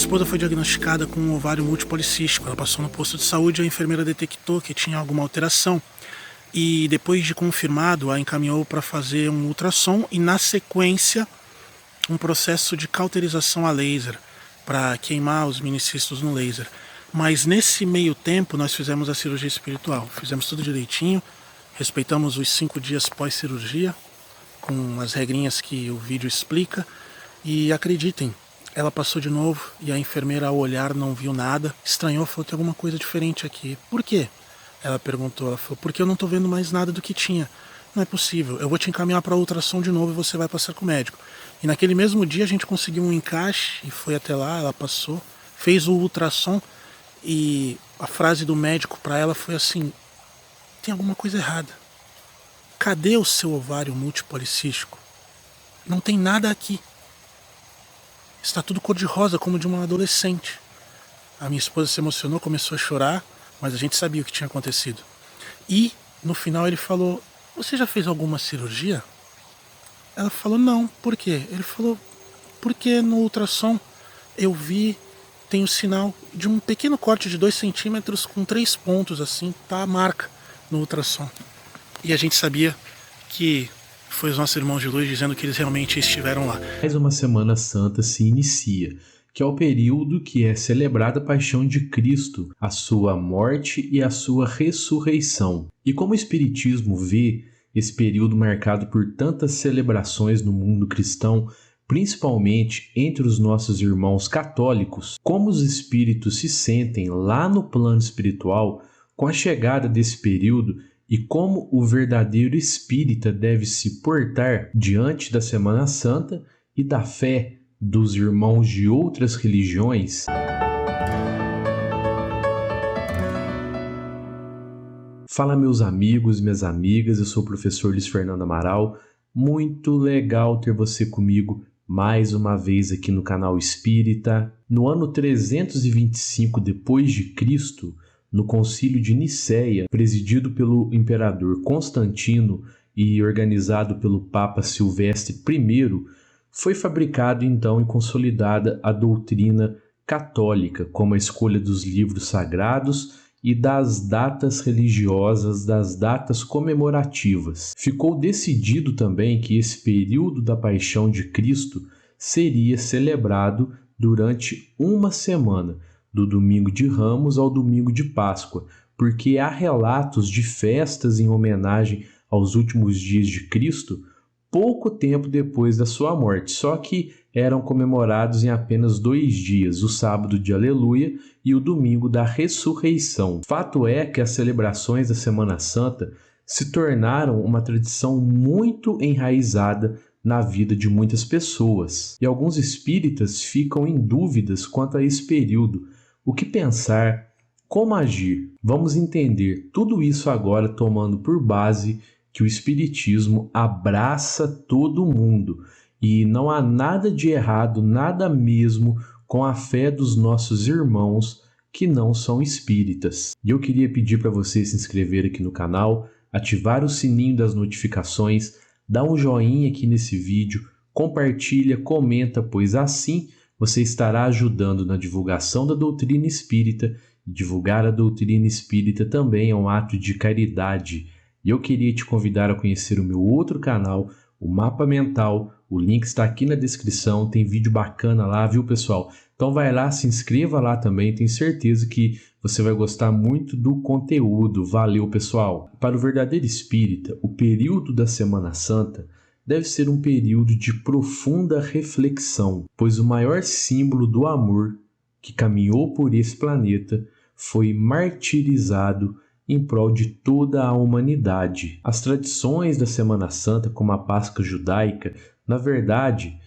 esposa foi diagnosticada com um ovário multipolicístico. Ela passou no posto de saúde, a enfermeira detectou que tinha alguma alteração e depois de confirmado, a encaminhou para fazer um ultrassom e na sequência um processo de cauterização a laser para queimar os minicistos no laser. Mas nesse meio tempo nós fizemos a cirurgia espiritual, fizemos tudo direitinho, respeitamos os 5 dias pós-cirurgia, com as regrinhas que o vídeo explica, e acreditem, ela passou de novo e a enfermeira ao olhar não viu nada, estranhou, falou, tem alguma coisa diferente aqui. Por quê? Ela perguntou, ela falou, porque eu não estou vendo mais nada do que tinha. Não é possível, eu vou te encaminhar para ultrassom de novo e você vai passar com o médico. E naquele mesmo dia a gente conseguiu um encaixe e foi até lá, ela passou, fez o ultrassom e a frase do médico para ela foi assim, tem alguma coisa errada. Cadê o seu ovário multipolicístico? Não tem nada aqui. Está tudo cor-de-rosa, como de uma adolescente. A minha esposa se emocionou, começou a chorar, mas a gente sabia o que tinha acontecido. E, no final, ele falou, você já fez alguma cirurgia? Ela falou, não. Por quê? Ele falou, porque no ultrassom eu vi, tem o sinal de um pequeno corte de 2 centímetros com 3 pontos, assim, tá a marca no ultrassom. E a gente sabia que foi os nossos irmãos de luz dizendo que eles realmente estiveram lá. Mais uma Semana Santa se inicia, que é o período que é celebrada a paixão de Cristo, a sua morte e a sua ressurreição. E como o Espiritismo vê esse período marcado por tantas celebrações no mundo cristão, principalmente entre os nossos irmãos católicos, como os espíritos se sentem lá no plano espiritual com a chegada desse período e como o verdadeiro espírita deve se portar diante da Semana Santa e da fé dos irmãos de outras religiões. Fala meus amigos e minhas amigas, eu sou o professor Luiz Fernando Amaral, muito legal ter você comigo mais uma vez aqui no canal Espírita. No ano 325 depois de Cristo, no Concílio de Nicéia, presidido pelo imperador Constantino e organizado pelo Papa Silvestre I, foi fabricada então e consolidada a doutrina católica, como a escolha dos livros sagrados e das datas religiosas, das datas comemorativas. Ficou decidido também que esse período da Paixão de Cristo seria celebrado durante uma semana, do domingo de Ramos ao domingo de Páscoa, porque há relatos de festas em homenagem aos últimos dias de Cristo, pouco tempo depois da sua morte, só que eram comemorados em apenas 2 dias, o sábado de Aleluia e o domingo da Ressurreição. Fato é que as celebrações da Semana Santa se tornaram uma tradição muito enraizada na vida de muitas pessoas, e alguns espíritas ficam em dúvidas quanto a esse período. O que pensar? Como agir? Vamos entender tudo isso agora tomando por base que o Espiritismo abraça todo mundo e não há nada de errado, nada mesmo com a fé dos nossos irmãos que não são espíritas. E eu queria pedir para você se inscrever aqui no canal, ativar o sininho das notificações, dar um joinha aqui nesse vídeo, compartilha, comenta, pois assim você estará ajudando na divulgação da doutrina espírita, e divulgar a doutrina espírita também é um ato de caridade. E eu queria te convidar a conhecer o meu outro canal, o Mapa Mental. O link está aqui na descrição, tem vídeo bacana lá, viu pessoal? Então vai lá, se inscreva lá também, tenho certeza que você vai gostar muito do conteúdo. Valeu pessoal! Para o verdadeiro espírita, o período da Semana Santa deve ser um período de profunda reflexão, pois o maior símbolo do amor que caminhou por esse planeta foi martirizado em prol de toda a humanidade. As tradições da Semana Santa, como a Páscoa judaica, na verdade,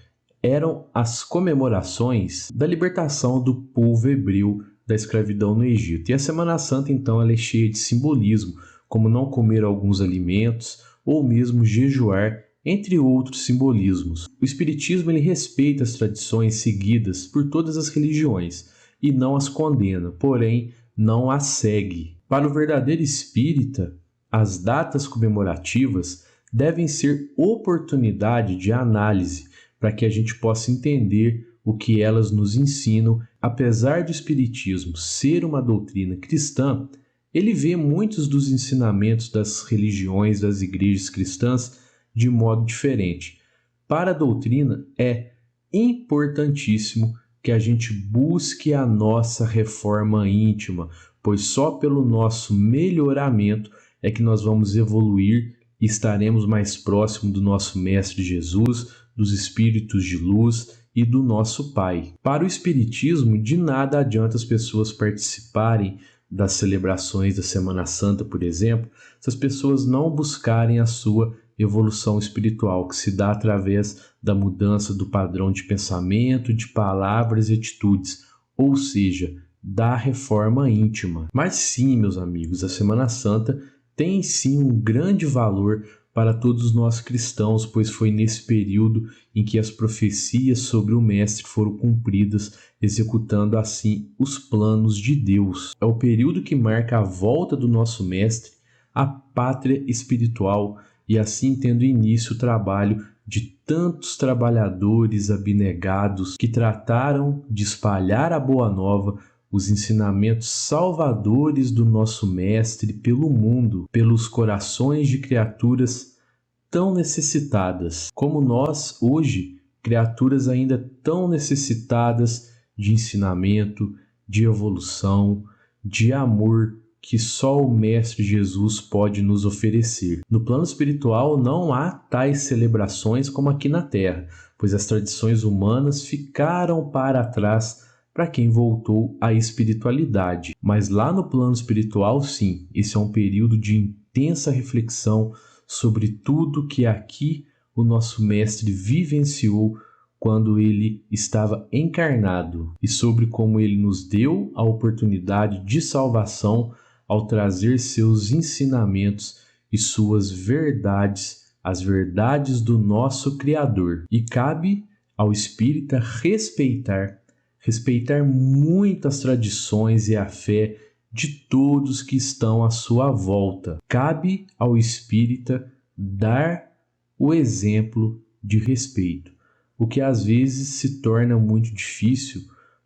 eram as comemorações da libertação do povo hebreu da escravidão no Egito. E a Semana Santa, então, ela é cheia de simbolismo, como não comer alguns alimentos ou mesmo jejuar, entre outros simbolismos. O Espiritismo ele respeita as tradições seguidas por todas as religiões e não as condena, porém não as segue. Para o verdadeiro espírita, as datas comemorativas devem ser oportunidade de análise para que a gente possa entender o que elas nos ensinam Apesar do Espiritismo ser uma doutrina cristã, ele vê muitos dos ensinamentos das religiões, das igrejas cristãs, de modo diferente. Para a doutrina, é importantíssimo que a gente busque a nossa reforma íntima, pois só pelo nosso melhoramento é que nós vamos evoluir e estaremos mais próximos do nosso Mestre Jesus, dos espíritos de luz e do nosso Pai. Para o Espiritismo, de nada adianta as pessoas participarem das celebrações da Semana Santa, por exemplo, se as pessoas não buscarem a sua evolução espiritual, que se dá através da mudança do padrão de pensamento, de palavras e atitudes, ou seja, da reforma íntima. Mas sim, meus amigos, a Semana Santa tem sim um grande valor para todos nós cristãos, pois foi nesse período em que as profecias sobre o Mestre foram cumpridas, executando assim os planos de Deus. É o período que marca a volta do nosso Mestre à pátria espiritual e assim tendo início o trabalho de tantos trabalhadores abnegados que trataram de espalhar a boa nova, os ensinamentos salvadores do nosso Mestre pelo mundo, pelos corações de criaturas tão necessitadas, como nós hoje, criaturas ainda tão necessitadas de ensinamento, de evolução, de amor que só o Mestre Jesus pode nos oferecer. No plano espiritual não há tais celebrações como aqui na Terra, pois as tradições humanas ficaram para trás para quem voltou à espiritualidade. Mas lá no plano espiritual, sim, esse é um período de intensa reflexão sobre tudo que aqui o nosso Mestre vivenciou quando ele estava encarnado e sobre como ele nos deu a oportunidade de salvação ao trazer seus ensinamentos e suas verdades, as verdades do nosso Criador. E cabe ao espírita respeitar muito as tradições e a fé de todos que estão à sua volta. Cabe ao espírita dar o exemplo de respeito, o que às vezes se torna muito difícil,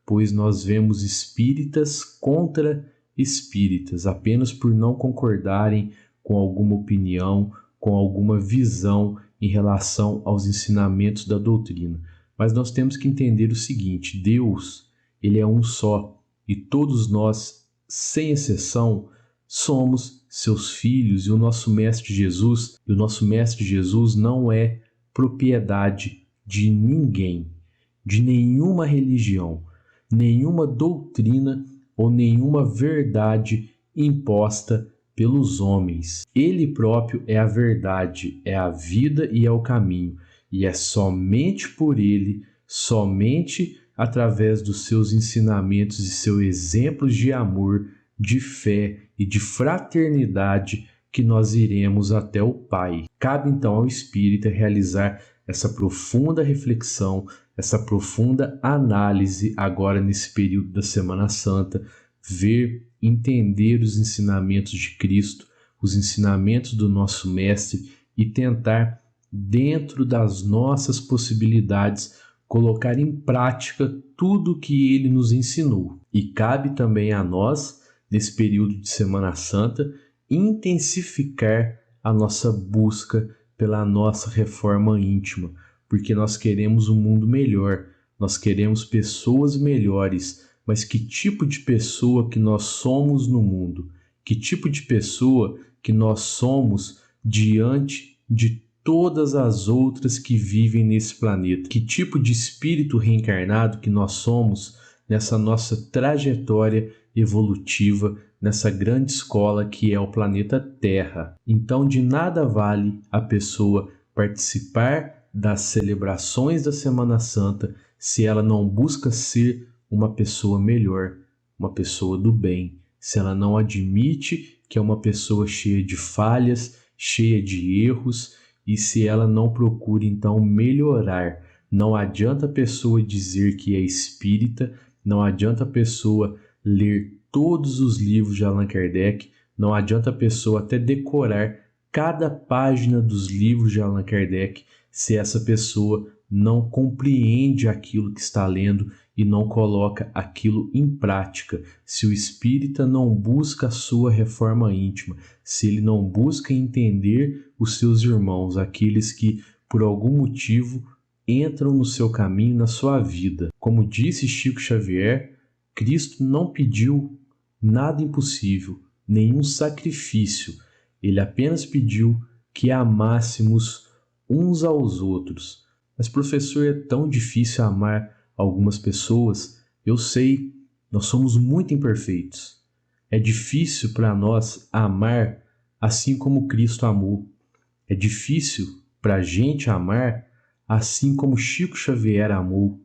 pois nós vemos espíritas contra espíritas, apenas por não concordarem com alguma opinião, com alguma visão em relação aos ensinamentos da doutrina. Mas nós temos que entender o seguinte: Deus, ele é um só, e todos nós, sem exceção, somos seus filhos, e o nosso Mestre Jesus não é propriedade de ninguém, de nenhuma religião, nenhuma doutrina ou nenhuma verdade imposta pelos homens. Ele próprio é a verdade, é a vida e é o caminho, e é somente por ele, somente através dos seus ensinamentos e seus exemplos de amor, de fé e de fraternidade que nós iremos até o Pai. Cabe então ao espírita realizar essa profunda reflexão, essa profunda análise agora nesse período da Semana Santa, ver, entender os ensinamentos de Cristo, os ensinamentos do nosso Mestre e tentar, dentro das nossas possibilidades, colocar em prática tudo o que ele nos ensinou. E cabe também a nós, nesse período de Semana Santa, intensificar a nossa busca pela nossa reforma íntima, porque nós queremos um mundo melhor, nós queremos pessoas melhores, mas que tipo de pessoa que nós somos no mundo? Que tipo de pessoa que nós somos diante de todas as outras que vivem nesse planeta? Que tipo de espírito reencarnado que nós somos nessa nossa trajetória evolutiva, nessa grande escola que é o planeta Terra? Então, de nada vale a pessoa participar das celebrações da Semana Santa se ela não busca ser uma pessoa melhor, uma pessoa do bem, se ela não admite que é uma pessoa cheia de falhas, cheia de erros, e se ela não procura então melhorar. Não adianta a pessoa dizer que é espírita, não adianta a pessoa ler todos os livros de Allan Kardec, não adianta a pessoa até decorar cada página dos livros de Allan Kardec, se essa pessoa não compreende aquilo que está lendo e não coloca aquilo em prática, se o espírita não busca a sua reforma íntima, se ele não busca entender os seus irmãos, aqueles que por algum motivo entram no seu caminho, na sua vida. Como disse Chico Xavier, Cristo não pediu nada impossível, nenhum sacrifício. Ele apenas pediu que amássemos uns aos outros. Mas, professor, é tão difícil amar algumas pessoas? Eu sei, nós somos muito imperfeitos. É difícil para nós amar assim como Cristo amou. É difícil para a gente amar assim como Chico Xavier amou.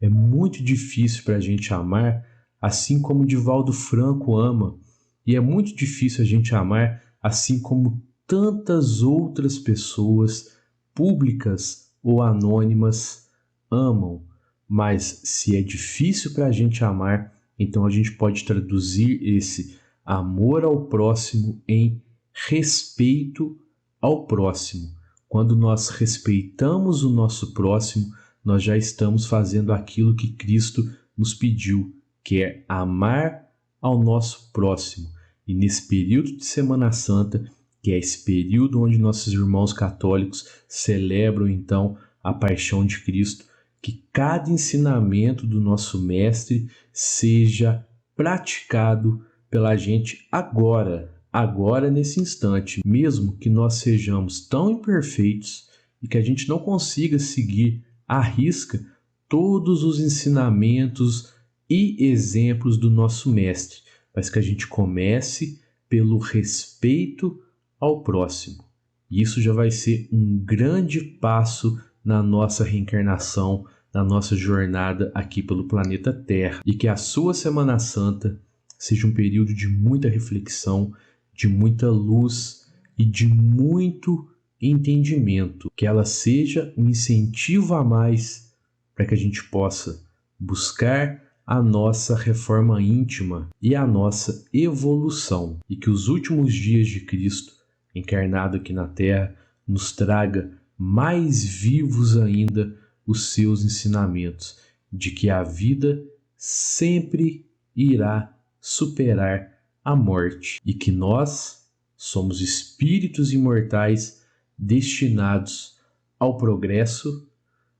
É muito difícil para a gente amar assim como Divaldo Franco ama. E é muito difícil a gente amar assim como tantas outras pessoas, públicas ou anônimas, amam. Mas se é difícil para a gente amar, então a gente pode traduzir esse amor ao próximo em respeito ao próximo. Quando nós respeitamos o nosso próximo, nós já estamos fazendo aquilo que Cristo nos pediu, que é amar ao nosso próximo. E nesse período de Semana Santa, que é esse período onde nossos irmãos católicos celebram então a paixão de Cristo, que cada ensinamento do nosso Mestre seja praticado pela gente agora nesse instante, mesmo que nós sejamos tão imperfeitos e que a gente não consiga seguir à risca todos os ensinamentos e exemplos do nosso Mestre, mas que a gente comece pelo respeito ao próximo. Isso já vai ser um grande passo na nossa reencarnação, na nossa jornada aqui pelo planeta Terra. E que a sua Semana Santa seja um período de muita reflexão, de muita luz e de muito entendimento. Que ela seja um incentivo a mais para que a gente possa buscar a nossa reforma íntima e a nossa evolução. E que os últimos dias de Cristo, encarnado aqui na Terra, nos traga mais vivos ainda os seus ensinamentos, de que a vida sempre irá superar a morte e que nós somos espíritos imortais destinados ao progresso,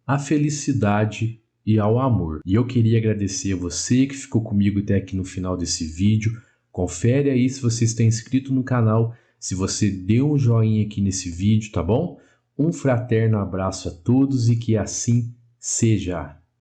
à felicidade e ao amor. E eu queria agradecer a você que ficou comigo até aqui no final desse vídeo. Confere aí se você está inscrito no canal, se você deu um joinha aqui nesse vídeo, tá bom? Um fraterno abraço a todos e que assim seja.